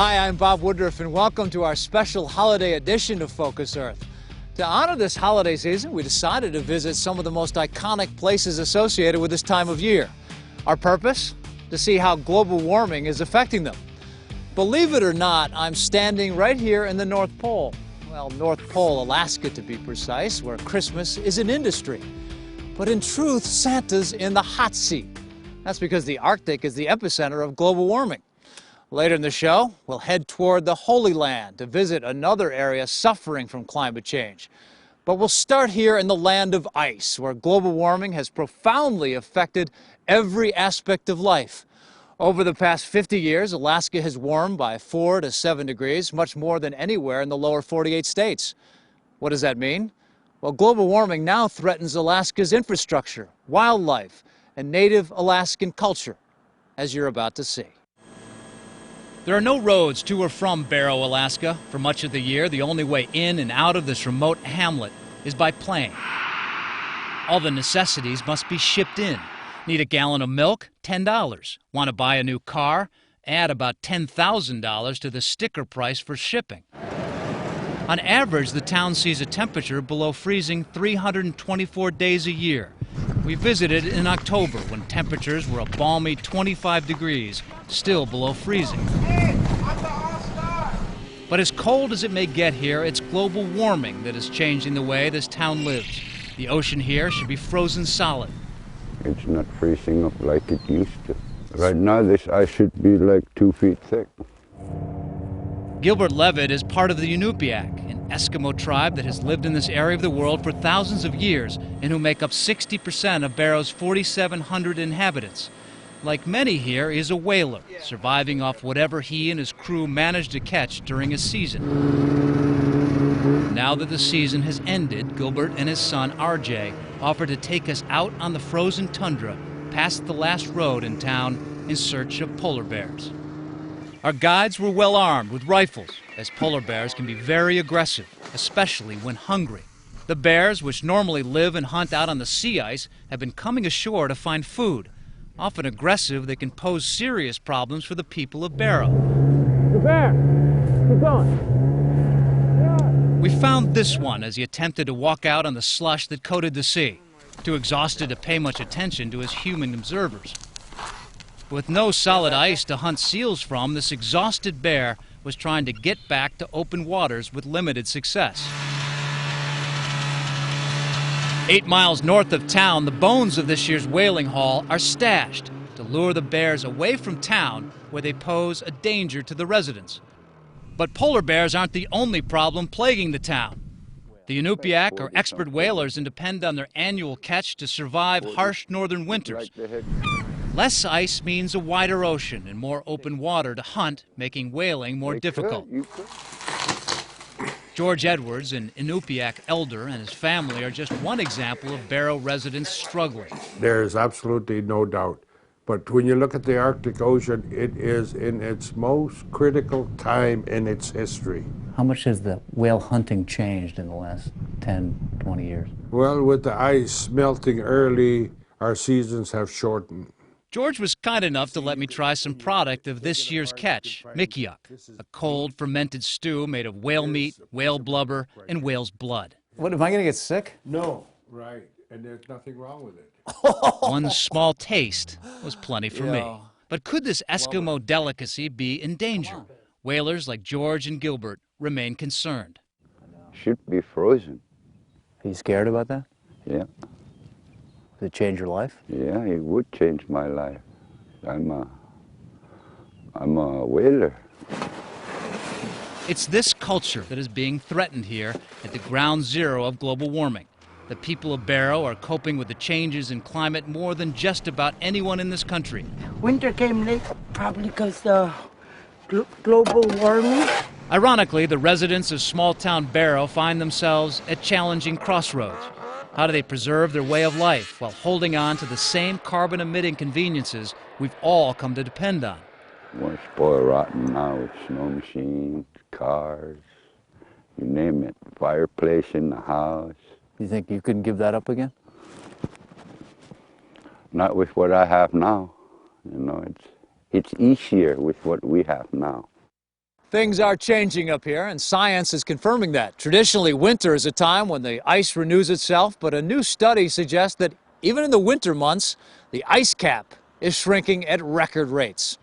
Hi, I'm Bob Woodruff, and welcome to our special holiday edition of Focus Earth. To honor this holiday season, we decided to visit some of the most iconic places associated with this time of year. Our purpose? To see how global warming is affecting them. Believe it or not, I'm standing right here in the North Pole. Well, North Pole, Alaska to be precise, where Christmas is an industry. But in truth, Santa's in the hot seat. That's because the Arctic is the epicenter of global warming. Later in the show, we'll head toward the Holy Land to visit another area suffering from climate change. But we'll start here in the land of ice, where global warming has profoundly affected every aspect of life. Over the past 50 years, Alaska has warmed by 4 to 7 degrees, much more than anywhere in the lower 48 states. What does that mean? Well, global warming now threatens Alaska's infrastructure, wildlife, and native Alaskan culture, as you're about to see. There are no roads to or from Barrow, Alaska. For much of the year, the only way in and out of this remote hamlet is by plane. All the necessities must be shipped in. Need a gallon of milk? $10. Want to buy a new car? Add about $10,000 to the sticker price for shipping. On average, the town sees a temperature below freezing 324 days a year. We visited in October when temperatures were a balmy 25 degrees, still below freezing. But as cold as it may get here, it's global warming that is changing the way this town lives. The ocean here should be frozen solid. It's not freezing up like it used to. Right now, this ice should be like 2 feet thick. Gilbert Levitt is part of the Inupiaq, an Eskimo tribe that has lived in this area of the world for thousands of years and who make up 60% of Barrow's 4,700 inhabitants. Like many here, he is a whaler, surviving off whatever he and his crew managed to catch during a season. Now that the season has ended, Gilbert and his son, RJ, offer to take us out on the frozen tundra, past the last road in town, in search of polar bears. Our guides were well armed with rifles, as polar bears can be very aggressive, especially when hungry. The bears, which normally live and hunt out on the sea ice, have been coming ashore to find food. Often aggressive, they can pose serious problems for the people of Barrow. The bear! Keep going! We found this one as he attempted to walk out on the slush that coated the sea, too exhausted to pay much attention to his human observers. With no solid ice to hunt seals from, this exhausted bear was trying to get back to open waters with limited success. 8 miles north of town, the bones of this year's whaling haul are stashed to lure the bears away from town, where they pose a danger to the residents. But polar bears aren't the only problem plaguing the town. The Inupiaq are expert whalers and depend on their annual catch to survive harsh northern winters. Less ice means a wider ocean and more open water to hunt, making whaling more difficult. George Edwards, an Inupiaq elder, and his family are just one example of Barrow residents struggling. There's absolutely no doubt. But when you look at the Arctic Ocean, it is in its most critical time in its history. How much has the whale hunting changed in the last 10, 20 years? Well, with the ice melting early, our seasons have shortened. George was kind enough to let me try some product of this year's catch, mikyuk, a cold fermented stew made of whale meat, whale blubber, and whale's blood. What, am I going to get sick? No, right, and there's nothing wrong with it. One small taste was plenty for me. But could this Eskimo delicacy be in danger? Whalers like George and Gilbert remain concerned. Should be frozen. Are you scared about that? Yeah. Does it change your life? Yeah, it would change my life. I'm a whaler. It's this culture that is being threatened here at the ground zero of global warming. The people of Barrow are coping with the changes in climate more than just about anyone in this country. Winter came late, probably because of global warming. Ironically, the residents of small-town Barrow find themselves at challenging crossroads. How do they preserve their way of life while holding on to the same carbon-emitting conveniences we've all come to depend on? We're spoiled rotten now with snow machines, cars, you name it, fireplace in the house. You think you couldn't give that up again? Not with what I have now. You know, it's easier with what we have now. Things are changing up here, and science is confirming that. Traditionally, winter is a time when the ice renews itself, but a new study suggests that even in the winter months, the ice cap is shrinking at record rates.